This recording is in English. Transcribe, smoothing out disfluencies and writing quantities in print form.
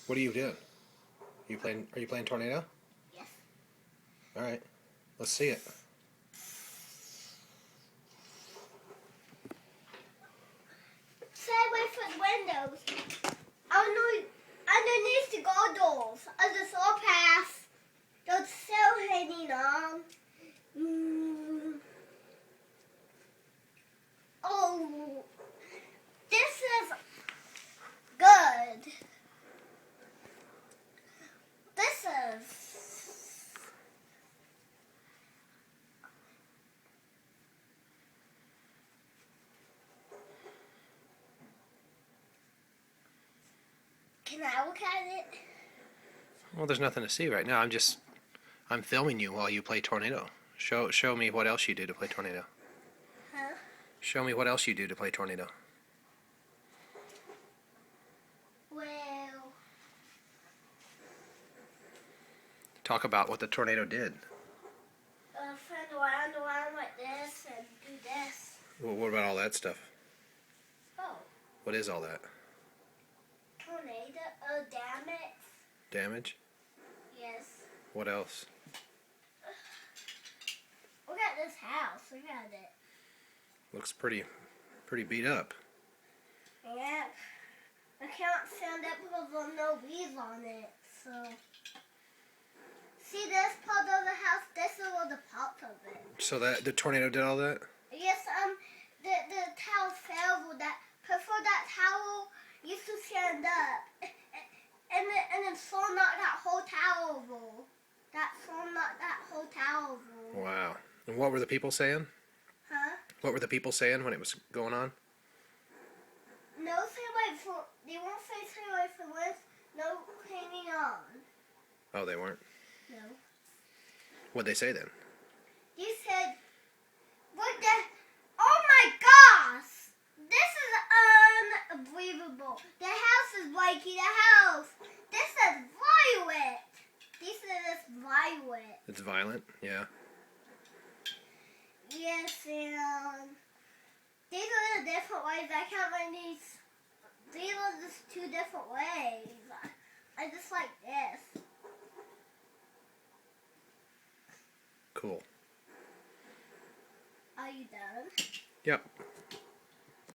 What are you doing? Are you playing Tornado? Yes. All right. Let's see it. Stay away from the windows. Underneath the goggles, on the floor path, they're still hanging on. Oh, this is good. This is. Can I look at it? Well, there's nothing to see right now. I'm filming you while you play Tornado. Show me what else you do to play Tornado. Huh? Show me what else you do to play Tornado. Well, Talk about what the tornado did. turn around like this and do this. Well, what about all that stuff? Oh, What is all that? tornado, damage. Damage? Yes. What else? Look at this house. Look at it. Looks pretty beat up. Yeah. I can't stand it because there's no wheels on it. So, see this part of the house? This is all the parts of it. So that the tornado did all that? Yes. The towel fell with that. Before that towel used to stand up, and then someone knocked that whole towel over. Someone knocked that whole towel over. Wow. And what were the people saying? Huh? What were the people saying when it was going on? No, stay away from. They won't say stay away from this. No hanging on. Oh, they weren't. No. What'd they say then? You said, what the? Oh my gosh! This is unbelievable. The house is breaking. The house. This is violent. This is violent. It's violent, yeah. Yes, and these are the different ways. I can't find these. These are just two different ways. I just like this. Cool. Are you done? Yep.